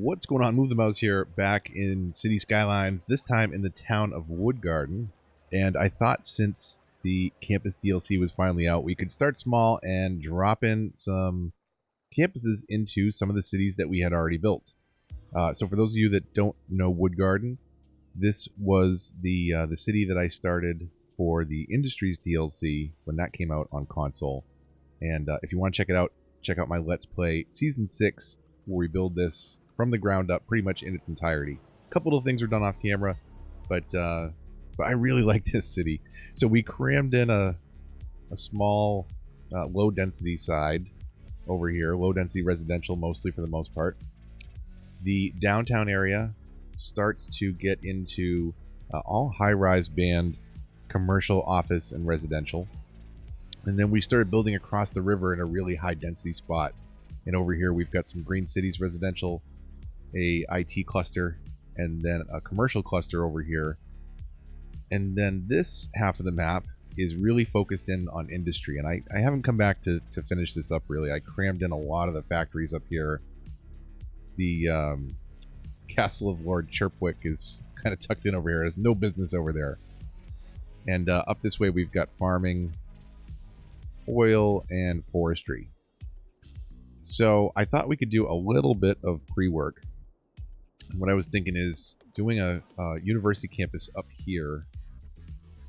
What's going on? Move the Mouse here, back in City Skylines, this time in the town of Woodgarden. And I thought since the campus DLC was finally out, we could start small and drop in some campuses into some of the cities that we had already built. So for those of you that don't know Woodgarden, this was the city that I started for the Industries DLC when that came out on console. And if you want to check out my Let's Play Season 6, where we build this from the ground up pretty much in its entirety. A couple little things are done off camera, but I really like this city. So we crammed in a small low density side over here, low density residential mostly for the most part. The downtown area starts to get into all high-rise band commercial, office, and residential. And then we started building across the river in a really high density spot. And over here we've got some Green Cities residential, a IT cluster, and then a commercial cluster over here. And then this half of the map is really focused in on industry. And I haven't come back to finish this up really. I crammed in a lot of the factories up here. The Castle of Lord Chirpwick is kind of tucked in over here. It has no business over there. And up this way we've got farming, oil, and forestry. So I thought we could do a little bit of pre-work. What I was thinking is doing a university campus up here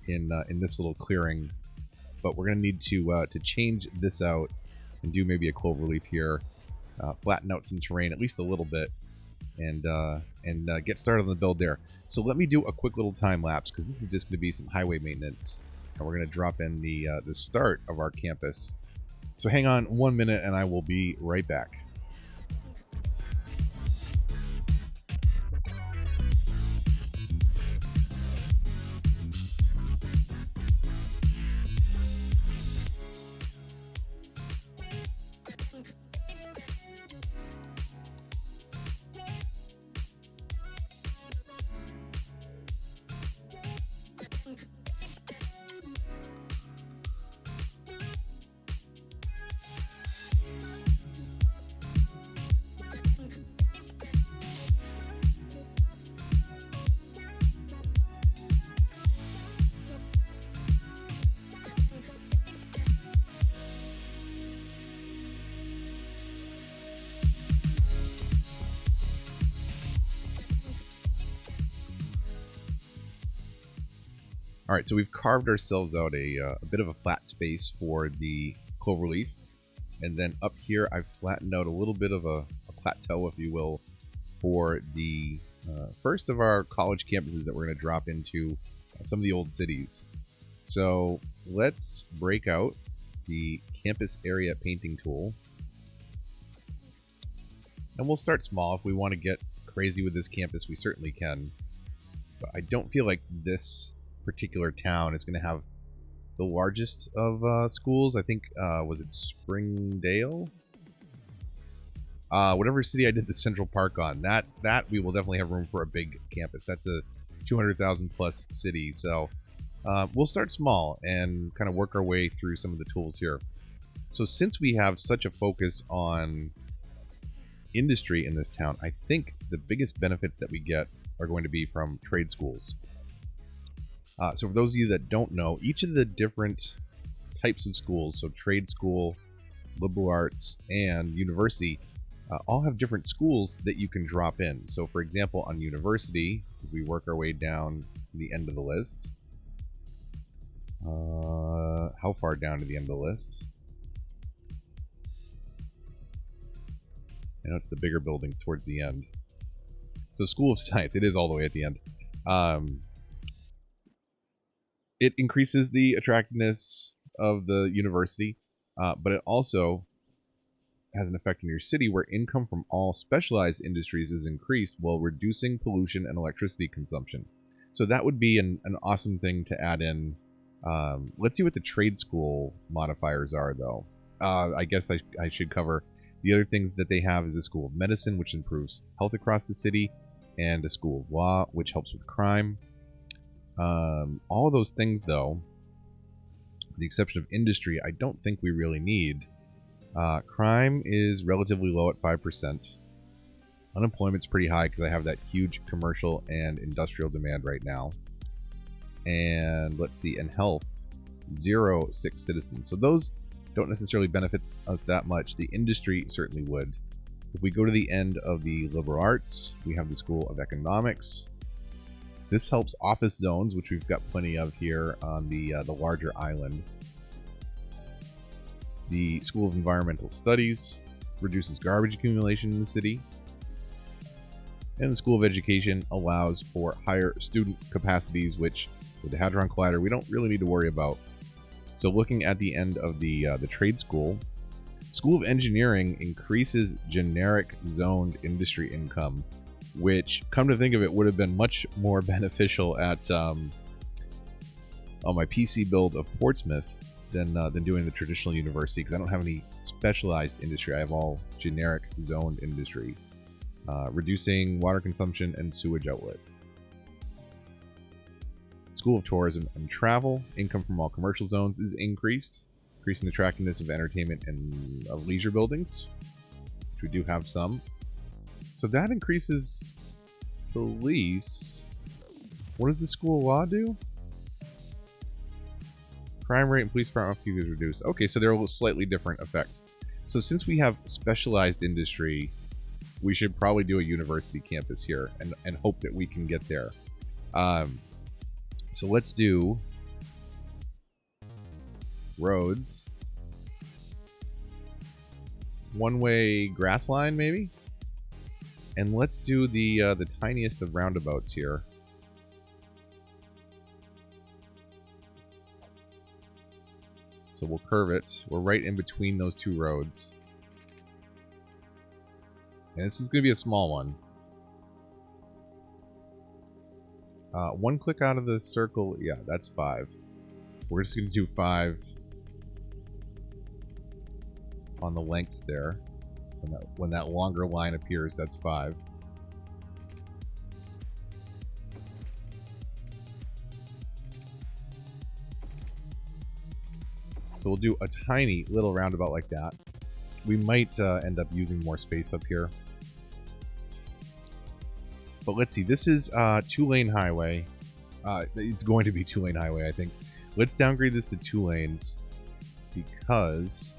in this little clearing, but we're going to need to change this out and do maybe a cloverleaf here, flatten out some terrain at least a little bit, and get started on the build there. So let me do a quick little time lapse because this is just going to be some highway maintenance, and we're going to drop in the start of our campus. So hang on 1 minute and I will be right back. Alright, so we've carved ourselves out a bit of a flat space for the cloverleaf. And then up here I've flattened out a little bit of a plateau, if you will, for the first of our college campuses that we're going to drop into some of the old cities. So let's break out the campus area painting tool. And we'll start small. If we want to get crazy with this campus, we certainly can. But I don't feel like this particular town is going to have the largest of schools. I think, was it Springdale? Whatever city I did the Central Park on, that we will definitely have room for a big campus. That's a 200,000 plus city. So we'll start small and kind of work our way through some of the tools here. So since we have such a focus on industry in this town, I think the biggest benefits that we get are going to be from trade schools. So for those of you that don't know, each of the different types of schools, so trade school, liberal arts, and university, all have different schools that you can drop in. So for example, on university, as we work our way down to the end of the list, how far down to the end of the list? I know it's the bigger buildings towards the end. So School of Science, it is all the way at the end. It increases the attractiveness of the university, but it also has an effect in your city where income from all specialized industries is increased while reducing pollution and electricity consumption. So that would be an awesome thing to add in. Let's see what the trade school modifiers are, though. I guess I should cover the other things that they have is a school of medicine, which improves health across the city, and a school of law, which helps with crime. All of those things, though, with the exception of industry, I don't think we really need. Crime is relatively low at 5%. Unemployment's pretty high because I have that huge commercial and industrial demand right now. And let's see, and health, 0 sick citizens. So those don't necessarily benefit us that much. The industry certainly would. If we go to the end of the liberal arts, we have the School of Economics. This helps office zones, which we've got plenty of here on the larger island. The School of Environmental Studies reduces garbage accumulation in the city. And the School of Education allows for higher student capacities, which with the Hadron Collider we don't really need to worry about. So looking at the end of the trade school, School of Engineering increases generic zoned industry income, which, come to think of it, would have been much more beneficial at on my PC build of Portsmouth than doing the traditional university, because I don't have any specialized industry. I have all generic zoned industry. Reducing water consumption and sewage outlet. School of Tourism and Travel, income from all commercial zones is increased, increasing the attractiveness of entertainment and of leisure buildings, which we do have some. So that increases police. What does the School of Law do? Crime rate and police department is reduced. Okay, so they're a slightly different effect. So since we have specialized industry, we should probably do a university campus here and hope that we can get there. So let's do roads. One-way grass line, maybe? And let's do the tiniest of roundabouts here. So we'll curve it. We're right in between those two roads. And this is going to be a small one. One click out of the circle. Yeah, that's 5. We're just going to do 5 on the lengths there. When that longer line appears, that's 5. So we'll do a tiny little roundabout like that. We might end up using more space up here. But let's see, this is 2-lane highway. It's going to be 2-lane highway, I think. Let's downgrade this to 2 lanes because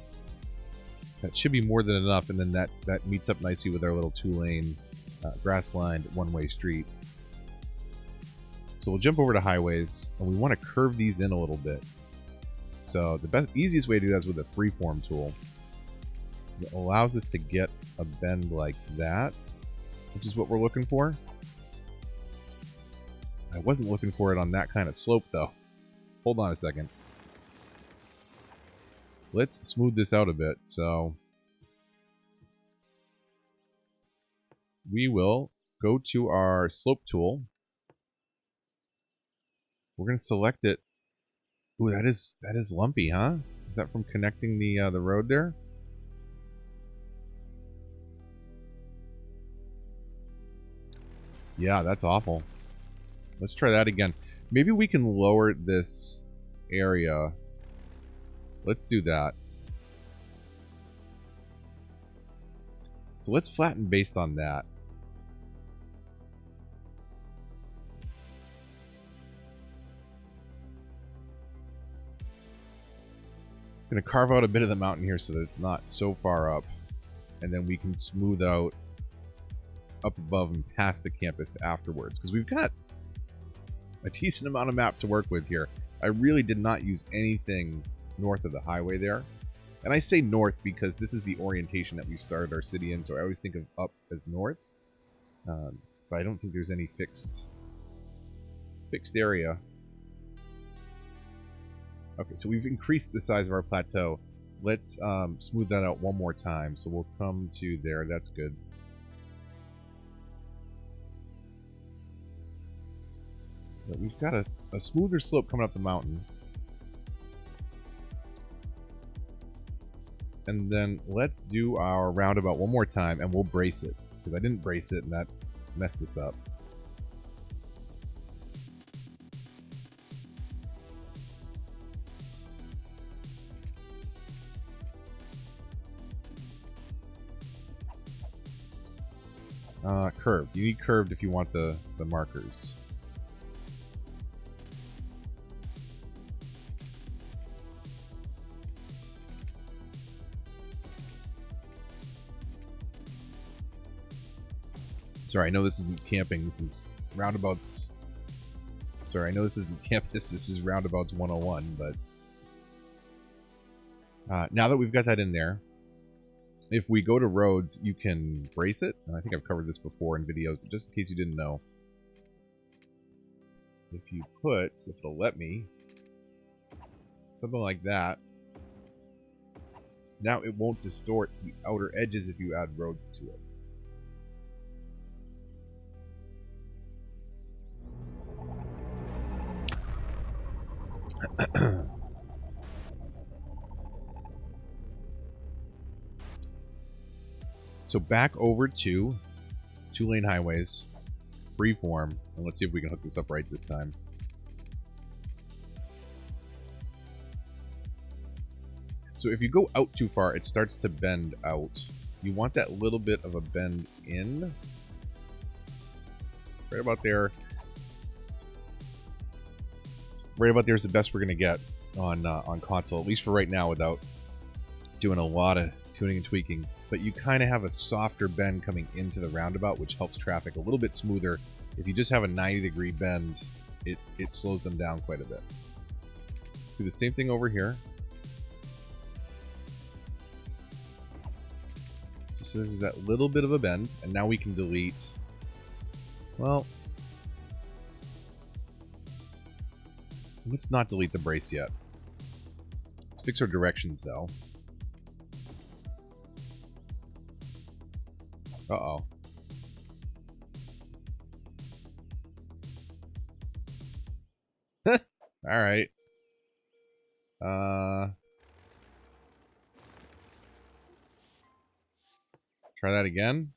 that should be more than enough, and then that meets up nicely with our little 2-lane grass-lined one-way street. So we'll jump over to highways, and we want to curve these in a little bit. So the easiest way to do that is with a freeform tool. It allows us to get a bend like that, which is what we're looking for. I wasn't looking for it on that kind of slope, though. Hold on a second. Let's smooth this out a bit. So we will go to our slope tool. We're going to select it. Ooh, that is lumpy, huh? Is that from connecting the road there? Yeah, that's awful. Let's try that again. Maybe we can lower this area. Let's do that. So let's flatten based on that. I'm going to carve out a bit of the mountain here so that it's not so far up. And then we can smooth out up above and past the campus afterwards. Because we've got a decent amount of map to work with here. I really did not use anything north of the highway there. And I say north because this is the orientation that we started our city in, so I always think of up as north. But I don't think there's any fixed area. Okay, so we've increased the size of our plateau. Let's smooth that out one more time. So we'll come to there. That's good. So we've got a smoother slope coming up the mountain. And then let's do our roundabout one more time, and we'll brace it. Because I didn't brace it, and that messed us up. Curved. You need curved if you want the markers. Sorry, I know this isn't camping. This is roundabouts. Sorry, I know this isn't campus. This is roundabouts 101, but now that we've got that in there, if we go to roads, you can brace it. And I think I've covered this before in videos, but just in case you didn't know, if you put, if it'll let me, something like that, now it won't distort the outer edges if you add roads to it. So back over to 2-lane highways, freeform, and let's see if we can hook this up right this time. So if you go out too far, it starts to bend out. You want that little bit of a bend in. Right about there. Right about there is the best we're going to get on console, at least for right now, without doing a lot of tuning and tweaking. But you kind of have a softer bend coming into the roundabout, which helps traffic a little bit smoother. If you just have a 90-degree bend, it slows them down quite a bit. Do the same thing over here. Just so there's that little bit of a bend, and now we can delete. Well, let's not delete the brace yet. Let's fix our directions, though. Uh-oh. Alright. Try that again.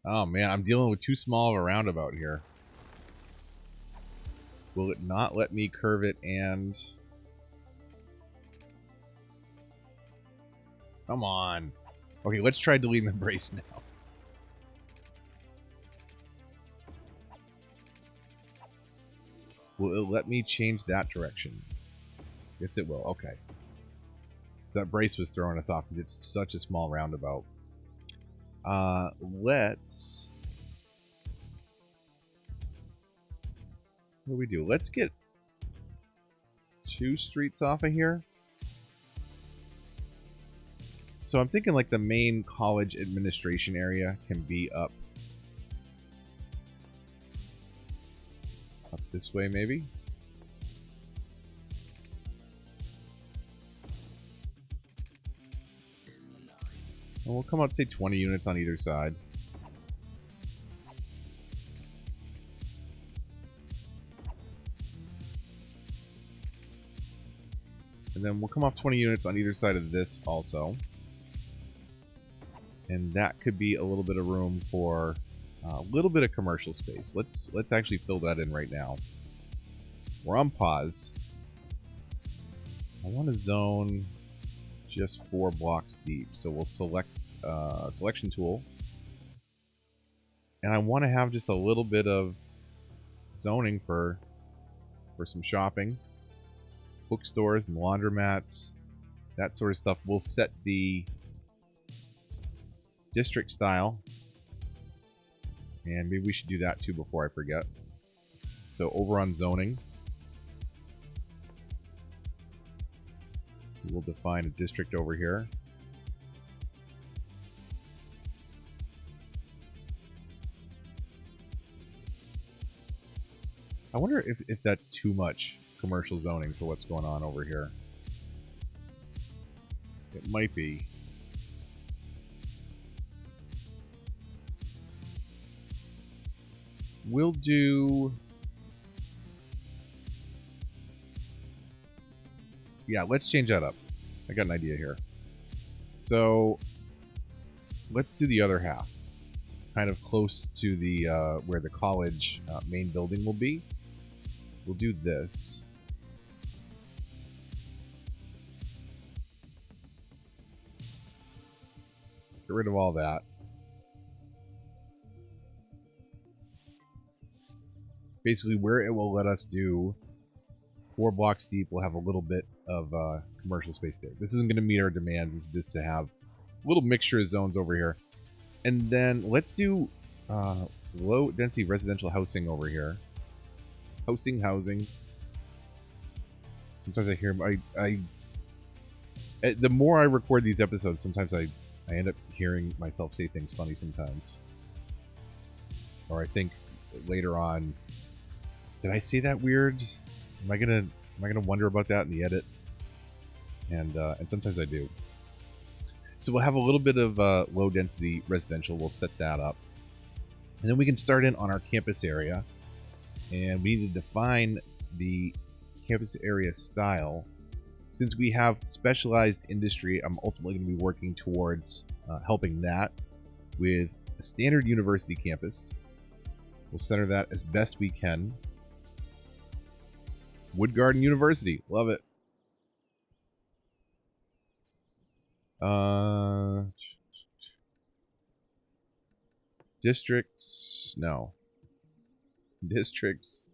Oh man, I'm dealing with too small of a roundabout here. Will it not let me curve it and... Come on. Okay, let's try deleting the brace now. Will it let me change that direction? Yes, it will. Okay. So that brace was throwing us off because it's such a small roundabout. Let's... What do we do? Let's get 2 streets off of here. So I'm thinking like the main college administration area can be up this way maybe. And we'll come out, say 20 units on either side. And then we'll come off 20 units on either side of this also. And that could be a little bit of room for a little bit of commercial space. Let's actually fill that in right now. We're on pause. I want to zone just 4 blocks deep. So we'll select selection tool. And I want to have just a little bit of zoning for some shopping. Bookstores and laundromats. That sort of stuff. We'll set the district style, and maybe we should do that too before I forget. So over on zoning, we'll define a district over here. I wonder if that's too much commercial zoning for what's going on over here. It might be. We'll do... Yeah, let's change that up. I got an idea here. So, let's do the other half. Kind of close to the where the college main building will be. So we'll do this. Get rid of all that. Basically, where it will let us do 4 blocks deep, we'll have a little bit of commercial space there. This isn't going to meet our demands. This is just to have a little mixture of zones over here. And then let's do low density residential housing over here. Housing. Sometimes I hear the more I record these episodes, sometimes I end up hearing myself say things funny sometimes. Or I think later on, did I say that weird? Am I gonna wonder about that in the edit? And sometimes I do. So we'll have a little bit of low density residential. We'll set that up, and then we can start in on our campus area. And we need to define the campus area style. Since we have specialized industry, I'm ultimately going to be working towards helping that with a standard university campus. We'll center that as best we can. Woodgarden University. Love it. Districts. No. Districts.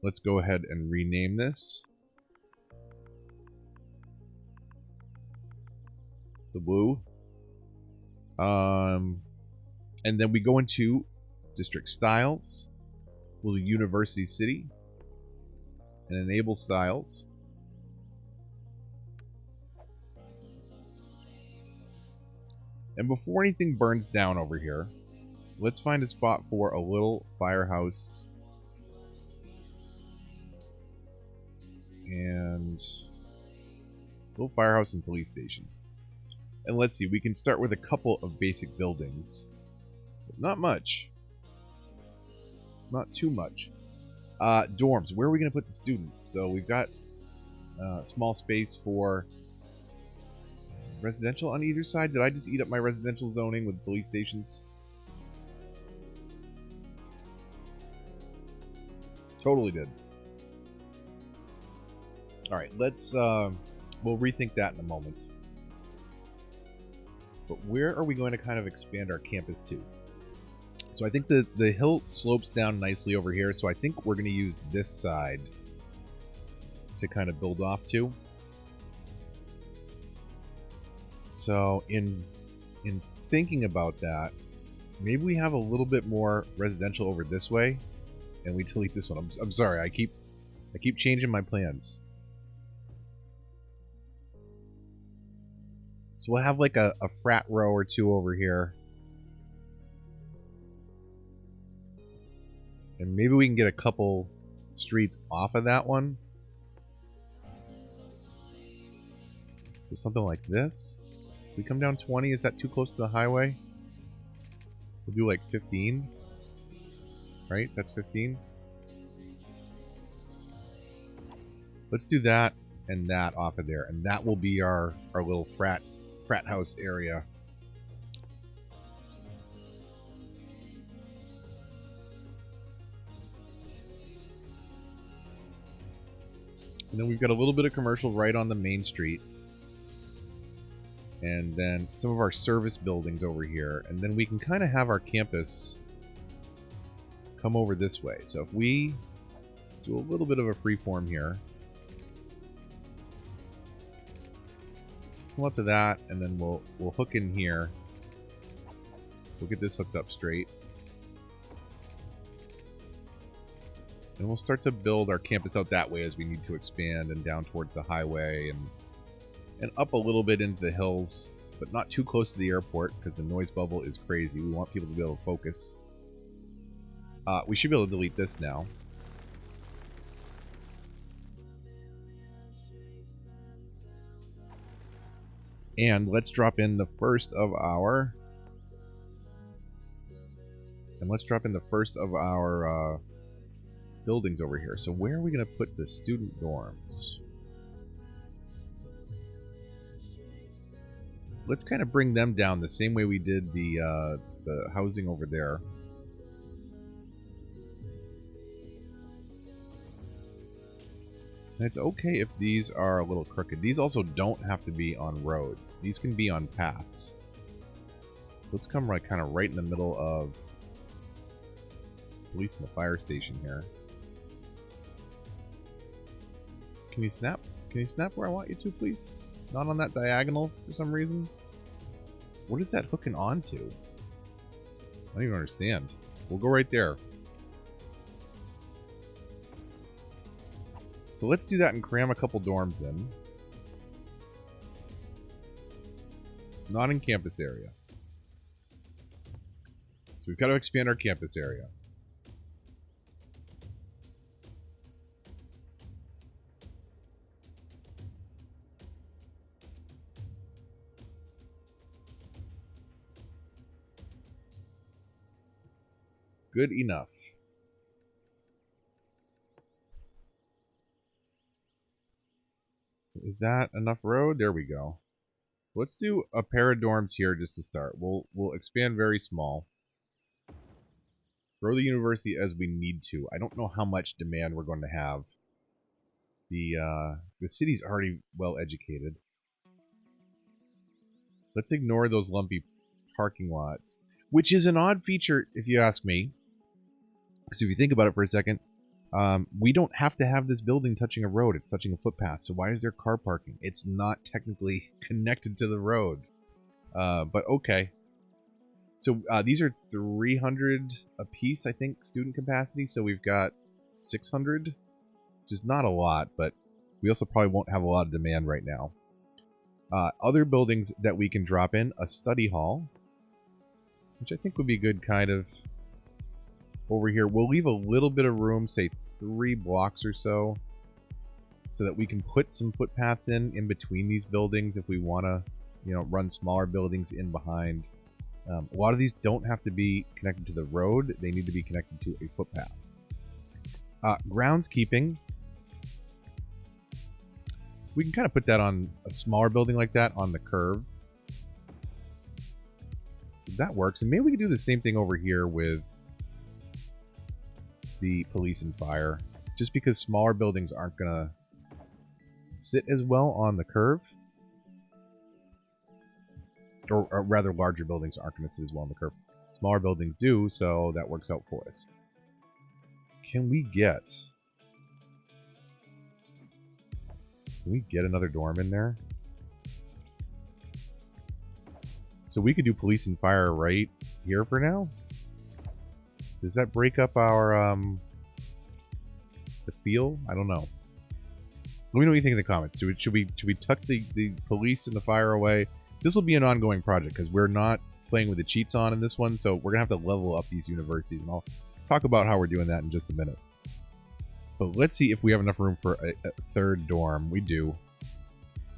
Let's go ahead and rename this. The blue. And then we go into district styles. We'll do university city. And enable styles. And before anything burns down over here, let's find a spot for a little firehouse. And little firehouse and police station. And let's see, we can start with a couple of basic buildings. But not much. Not too much. Dorms. Where are we going to put the students? So we've got small space for residential on either side. Did I just eat up my residential zoning with police stations? Totally did. Alright, let's, we'll rethink that in a moment. But where are we going to kind of expand our campus to? So I think the hill slopes down nicely over here, so I think we're going to use this side to kind of build off to. So in thinking about that, maybe we have a little bit more residential over this way, and we delete this one. I'm sorry, I keep changing my plans. So we'll have like a frat row or two over here. And maybe we can get a couple streets off of that one. So something like this. If we come down 20, is that too close to the highway? We'll do like 15. Right? That's 15. Let's do that and that off of there. And that will be our little frat house area. And then we've got a little bit of commercial right on the main street. And then some of our service buildings over here. And then we can kind of have our campus come over this way. So if we do a little bit of a freeform here. Come up to that, and then we'll hook in here. We'll get this hooked up straight. And we'll start to build our campus out that way as we need to expand and down towards the highway and up a little bit into the hills, but not too close to the airport because the noise bubble is crazy. We want people to be able to focus. We should be able to delete this now. And let's drop in the first of our... buildings over here. So where are we going to put the student dorms? Let's kind of bring them down the same way we did the housing over there. And it's okay if these are a little crooked. These also don't have to be on roads. These can be on paths. Let's come right, kind of right in the middle of police and the fire station here. Can you snap? Can you snap where I want you to, please? Not on that diagonal for some reason. What is that hooking onto? I don't even understand. We'll go right there. So let's do that and cram a couple dorms in. Not in campus area. So we've got to expand our campus area. Good enough. So is that enough road? There we go. Let's do a pair of dorms here just to start. We'll expand very small. Grow the university as we need to. I don't know how much demand we're going to have. The city's already well educated. Let's ignore those lumpy parking lots, which is an odd feature if you ask me. Because if you think about it for a second, we don't have to have this building touching a road. It's touching a footpath. So why is there car parking? It's not technically connected to the road. But okay. So these are 300 a piece, I think, student capacity. So we've got 600, which is not a lot, but we also probably won't have a lot of demand right now. Other buildings that we can drop in, a study hall, which I think would be good kind of over here. We'll leave a little bit of room, say 3 blocks or so that we can put some footpaths in between these buildings if we want to, run smaller buildings in behind. A lot of these don't have to be connected to the road. They need to be connected to a footpath. Groundskeeping. We can kind of put that on a smaller building like that on the curve. So that works. And maybe we can do the same thing over here with the police and fire. Just because smaller buildings aren't going to sit as well on the curve. Or rather, larger buildings aren't going to sit as well on the curve. Smaller buildings do, so that works out for us. Can we get another dorm in there? So we could do police and fire right here for now. Does that break up our the feel? I don't know. Let me know what you think in the comments. Should we tuck the police and the fire away? This will be an ongoing project because we're not playing with the cheats on in this one, so we're gonna have to level up these universities, and I'll talk about how we're doing that in just a minute. But let's see if we have enough room for a third dorm. We do.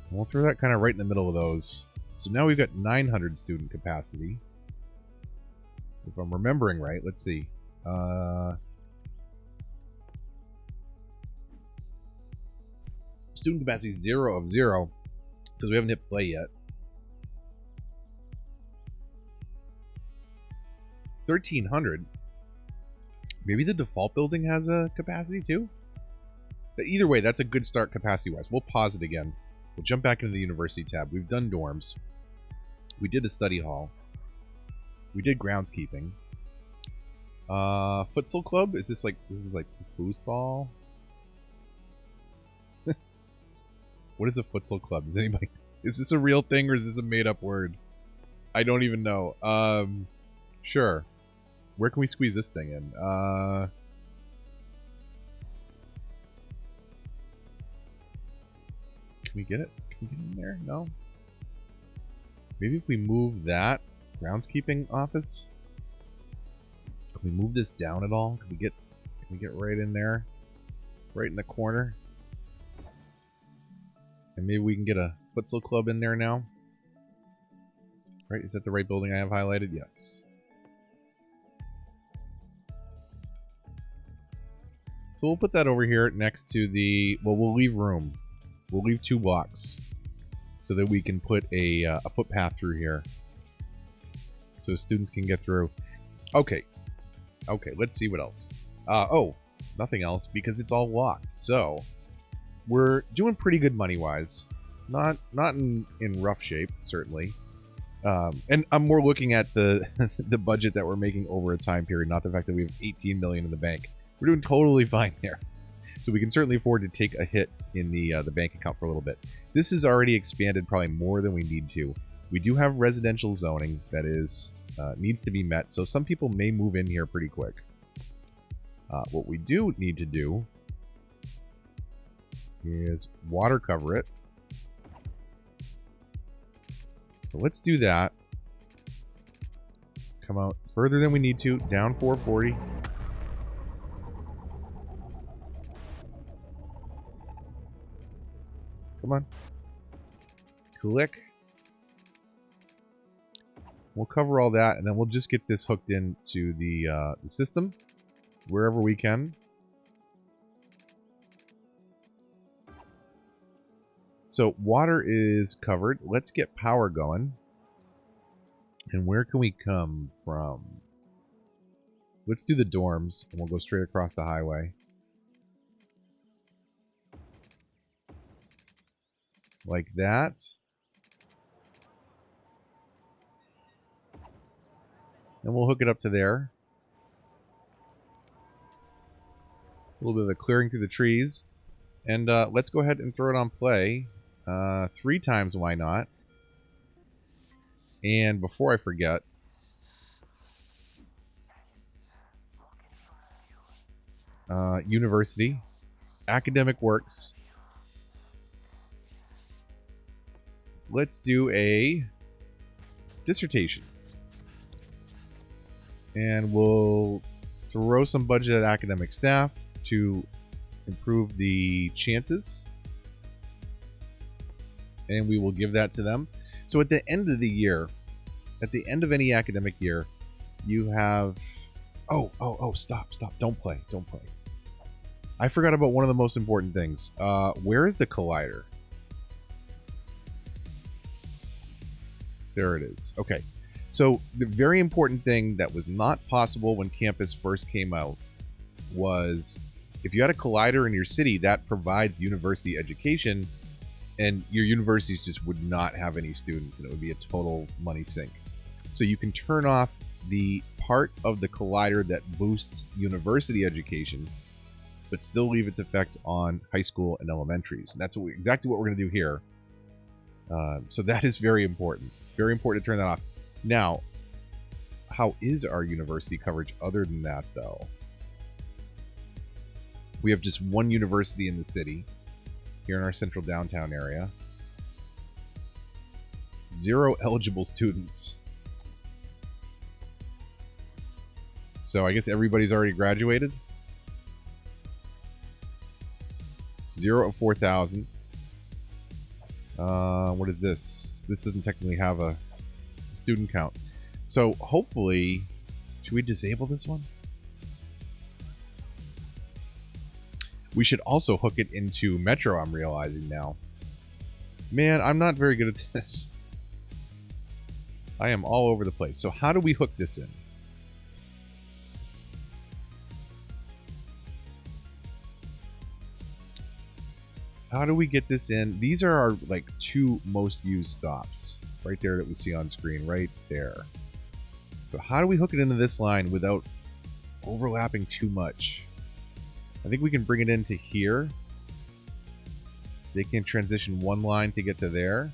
We'll throw that kind of right in the middle of those. So now we've got 900 student capacity. If I'm remembering right, let's see. Student capacity 0 of 0 because we haven't hit play yet. 1,300. Maybe the default building has a capacity too? But either way, that's a good start capacity-wise. We'll pause it again. We'll jump back into the university tab. We've done dorms. We did a study hall. We did groundskeeping. Futsal club? This is like foosball? What is a futsal club? Does anybody... Is this a real thing or is this a made-up word? I don't even know. Sure. Where can we squeeze this thing in? Can we get it? Can we get in there? No? Maybe if we move that groundskeeping office? Can we move this down at all? Can we get right in there? Right in the corner? And maybe we can get a futsal club in there now? Right? Is that the right building I have highlighted? Yes. So we'll put that over here next to the... Well, we'll leave room. We'll leave 2 blocks so that we can put a footpath through here so students can get through. Okay. Okay, let's see what else. Oh, nothing else because it's all locked. So we're doing pretty good money-wise. Not in rough shape, certainly. And I'm more looking at the the budget that we're making over a time period, not the fact that we have 18 million in the bank. We're doing totally fine there. So we can certainly afford to take a hit in the bank account for a little bit. This is already expanded probably more than we need to. We do have residential zoning that is needs to be met, so some people may move in here pretty quick. What we do need to do is water cover it. So let's do that. Come out further than we need to, down 440. Come on. Click. We'll cover all that, and then we'll just get this hooked into the system wherever we can. So water is covered. Let's get power going. And where can we come from? Let's do the dorms, and we'll go straight across the highway. Like that. And we'll hook it up to there. A little bit of a clearing through the trees. And let's go ahead and throw it on play. 3 times, why not? And before I forget, university, academic works. Let's do a dissertation. And we'll throw some budget at academic staff to improve the chances. And we will give that to them. So at the end of the year, at the end of any academic year, you have... Oh, stop. Don't play. I forgot about one of the most important things. Where is the collider? There it is. Okay. So the very important thing that was not possible when campus first came out was if you had a collider in your city, that provides university education, and your universities just would not have any students, and it would be a total money sink. So you can turn off the part of the collider that boosts university education, but still leave its effect on high school and elementaries. And that's exactly what we're going to do here. So that is very important. Very important to turn that off. Now, how is our university coverage other than that, though? We have just one university in the city, here in our central downtown area. 0 eligible students. So I guess everybody's already graduated. 0 of 4,000. What is this? This doesn't technically have a student count. So hopefully, should we disable this one? We should also hook it into Metro, I'm realizing now. Man, I'm not very good at this. I am all over the place. So how do we hook this in? How do we get this in? These are our 2 most used stops. Right there that we see on screen. Right there. So how do we hook it into this line without overlapping too much? I think we can bring it into here. They can transition one line to get to there,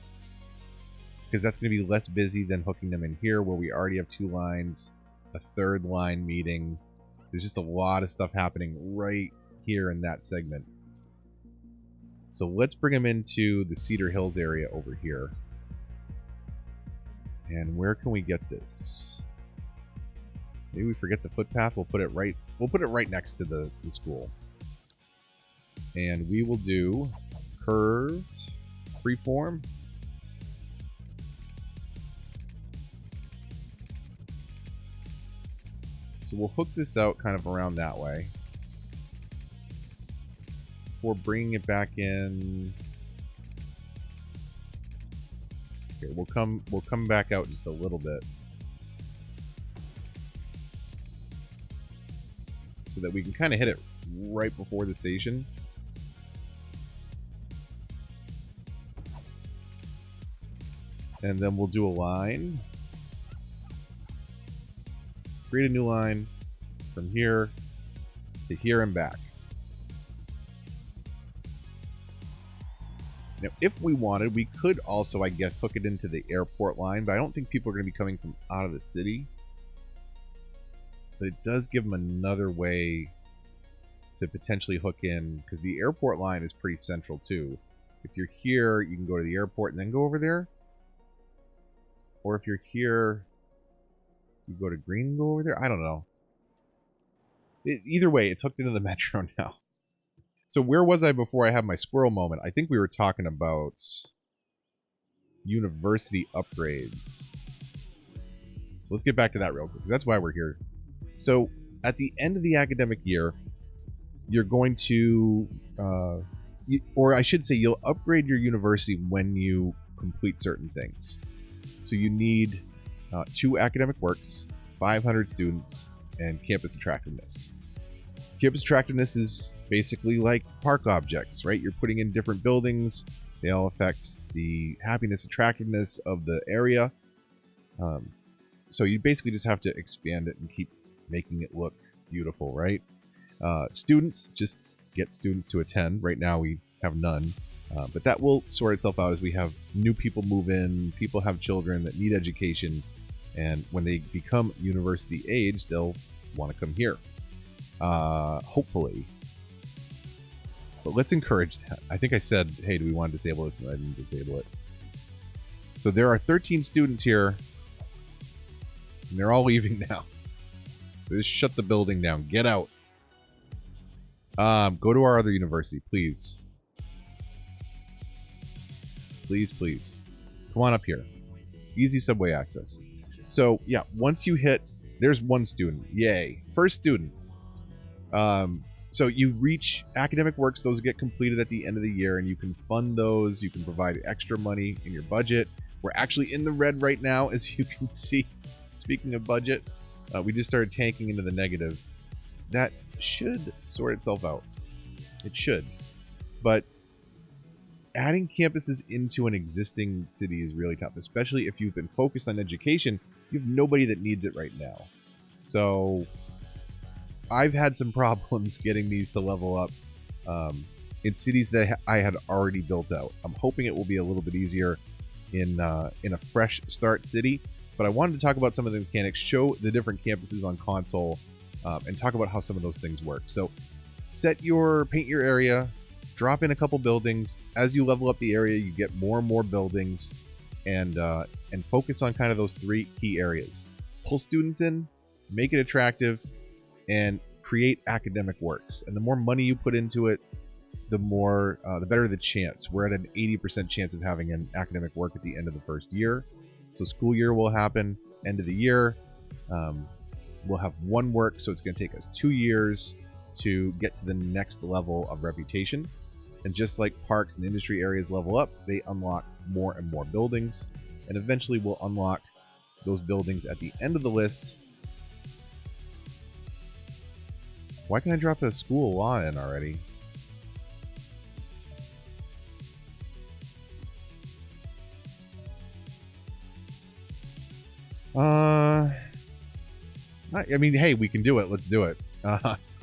because that's going to be less busy than hooking them in here where we already have 2 lines, a 3rd line meeting. There's just a lot of stuff happening right here in that segment. So let's bring them into the Cedar Hills area over here. And where can we get this? Maybe we forget the footpath. We'll put it right next to the school. And we will do curved freeform. So we'll hook this out kind of around that way. Before bringing it back in. Okay, we'll come back out just a little bit. So that we can kind of hit it right before the station. And then we'll do a line. Create a new line from here to here and back. Now, if we wanted, we could also, I guess, hook it into the airport line, but I don't think people are going to be coming from out of the city. But it does give them another way to potentially hook in, because the airport line is pretty central too. If you're here, you can go to the airport and then go over there. Or if you're here, you go to Green and go over there. I don't know. Either way, it's hooked into the metro now. So where was I before I had my squirrel moment? I think we were talking about university upgrades. So let's get back to that real quick. That's why we're here. So at the end of the academic year, you're going to, or I should say, you'll upgrade your university when you complete certain things. So you need 2 academic works, 500 students, and campus attractiveness. Campus attractiveness is basically like park objects, right? You're putting in different buildings. They all affect the happiness, attractiveness of the area. So you basically just have to expand it and keep making it look beautiful, right? Students, just get students to attend. Right now we have none. But that will sort itself out as we have new people move in, people have children that need education, and when they become university age, they'll want to come here. Hopefully. But let's encourage that. I think I said, hey, do we want to disable this? And I didn't disable it. So there are 13 students here, and they're all leaving now. So just shut the building down. Get out. Go to our other university, please. Please, please. Come on up here. Easy subway access. So, yeah, once you hit... There's one student. Yay. First student. So you reach academic works. Those get completed at the end of the year, and you can fund those. You can provide extra money in your budget. We're actually in the red right now, as you can see. Speaking of budget, we just started tanking into the negative. That should sort itself out. It should. But adding campuses into an existing city is really tough, especially if you've been focused on education. You have nobody that needs it right now. So I've had some problems getting these to level up in cities that I had already built out. I'm hoping it will be a little bit easier in a fresh start city. But I wanted to talk about some of the mechanics, show the different campuses on console, and talk about how some of those things work. So paint your area, drop in a couple buildings. As you level up the area, you get more and more buildings, and focus on kind of those 3 key areas. Pull students in, make it attractive, and create academic works. And the more money you put into it, the better the chance. We're at an 80% chance of having an academic work at the end of the first year. So school year will happen, end of the year. We'll have 1 work, so it's going to take us 2 years to get to the next level of reputation. And just like parks and industry areas level up, they unlock more and more buildings. And eventually we'll unlock those buildings at the end of the list. Why can't I drop a school of law in already? I mean, hey, we can do it. Let's do it.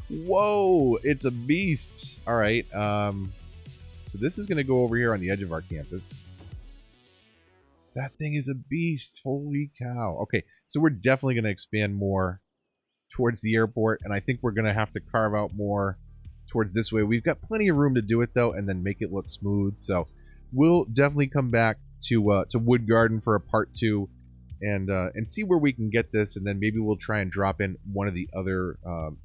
Whoa, it's a beast. All right. So this is going to go over here on the edge of our campus. That thing is a beast. Holy cow. Okay, so we're definitely going to expand more towards the airport, and I think we're going to have to carve out more towards this way. We've got plenty of room to do it, though, and then make it look smooth. So we'll definitely come back to Woodgarden for a part 2. And see where we can get this, and then maybe we'll try and drop in one of the other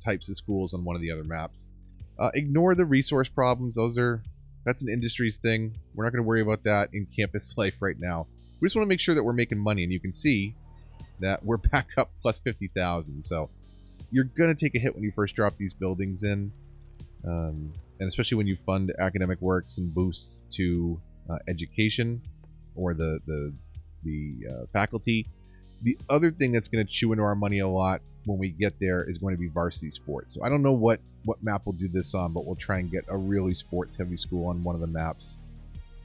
types of schools on one of the other maps. Ignore the resource problems. That's an industries thing. We're not going to worry about that in campus life right now. We just want to make sure that we're making money, and you can see that we're back up plus 50,000. So you're going to take a hit when you first drop these buildings in, and especially when you fund academic works and boosts to education or the faculty. The other thing that's going to chew into our money a lot when we get there is going to be varsity sports. So I don't know what map we'll do this on, but we'll try and get a really sports heavy school on one of the maps.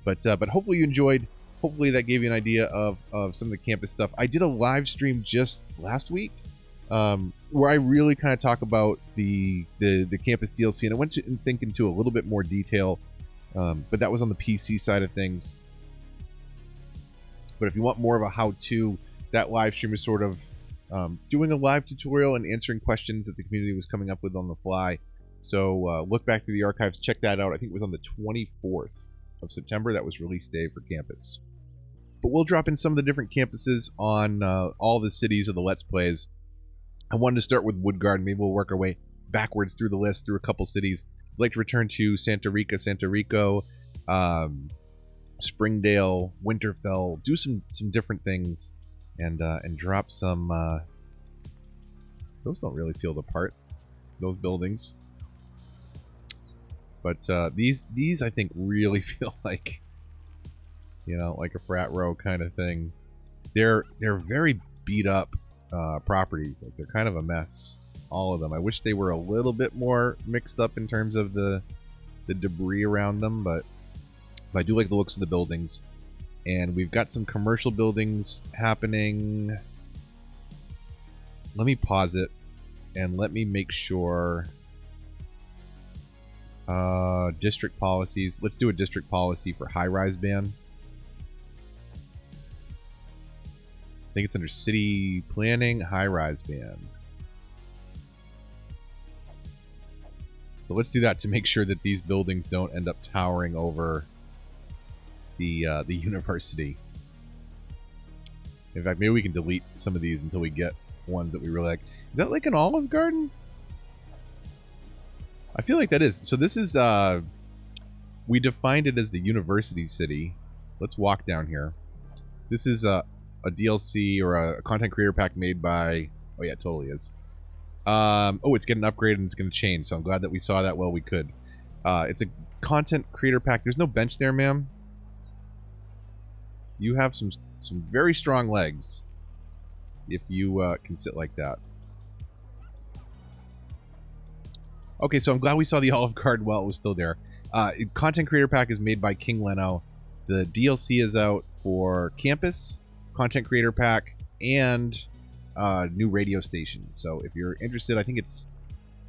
But hopefully you enjoyed hopefully that gave you an idea of some of the campus stuff. I did a live stream just last week where I really kind of talk about the campus DLC, and I went to think into a little bit more detail, but that was on the PC side of things. But if you want more of a how-to, that live stream is sort of doing a live tutorial and answering questions that the community was coming up with on the fly. So look back through the archives, check that out. I think it was on the 24th of September. That was release day for campus. But we'll drop in some of the different campuses on all the cities of the Let's Plays. I wanted to start with Woodgarden. Maybe we'll work our way backwards through the list, through a couple cities. I'd like to return to Santa Rico, Springdale, Winterfell, do some different things, and drop some. Those don't really feel the part, those buildings. But these I think really feel like, like a frat row kind of thing. They're very beat up properties. Like, they're kind of a mess, all of them. I wish they were a little bit more mixed up in terms of the debris around them, but I do like the looks of the buildings. And we've got some commercial buildings happening. Let me pause it and let me make sure. District policies. Let's do a district policy for high-rise ban. I think it's under city planning, high-rise ban. So let's do that to make sure that these buildings don't end up towering over the university. In fact, maybe we can delete some of these until we get ones that we really like. Is that like an Olive Garden? I feel like that is. So this is, we defined it as the university city. Let's walk down here. This is a DLC or a content creator pack made by, oh yeah, it totally is. Oh, it's getting upgraded and it's going to change. So I'm glad that we saw that while we could. It's a content creator pack. There's no bench there, ma'am. You have some very strong legs if you can sit like that. Okay, so I'm glad we saw the Olive Garden while it was still there. Content creator pack is made by King Leno. The DLC is out for campus, content creator pack, and new radio stations. So if you're interested, I think it's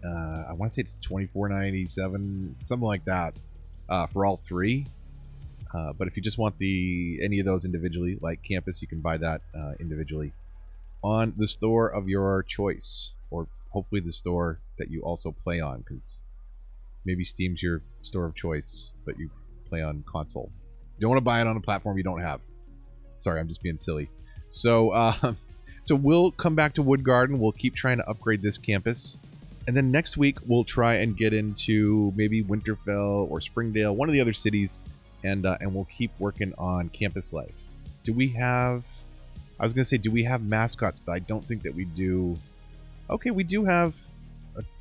I want to say it's $24.97, something like that, for all three. But if you just want any of those individually, like campus, you can buy that individually on the store of your choice, or hopefully the store that you also play on, because maybe Steam's your store of choice, but you play on console. You don't want to buy it on a platform you don't have. Sorry, I'm just being silly. So, so we'll come back to Woodgarden. We'll keep trying to upgrade this campus. And then next week, we'll try and get into maybe Winterfell or Springdale, one of the other cities, and we'll keep working on campus life. Do we have... I was going to say, do we have mascots? But I don't think that we do. Okay, we do have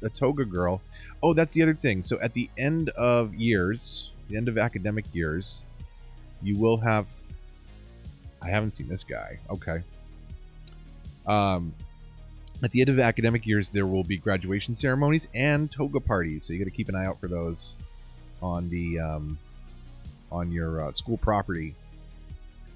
a toga girl. Oh, that's the other thing. So at the end of years, the end of academic years, you will have... I haven't seen this guy. Okay. At the end of academic years, there will be graduation ceremonies and toga parties. So you got to keep an eye out for those on the on your school property.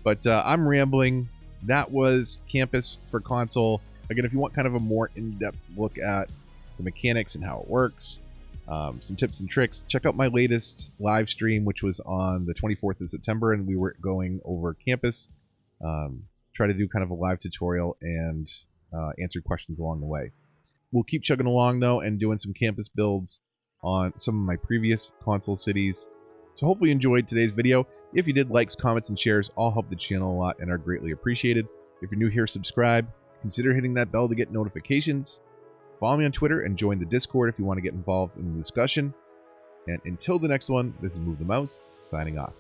But I'm rambling. That was campus for console. Again, if you want kind of a more in-depth look at the mechanics and how it works, some tips and tricks, check out my latest live stream, which was on the 24th of September, and we were going over campus. Try to do kind of a live tutorial and answer questions along the way. We'll keep chugging along, though, and doing some campus builds on some of my previous console cities. So hopefully you enjoyed today's video. If you did, likes, comments, and shares all help the channel a lot and are greatly appreciated. If you're new here, subscribe. Consider hitting that bell to get notifications. Follow me on Twitter and join the Discord if you want to get involved in the discussion. And until the next one, this is Move the Mouse, signing off.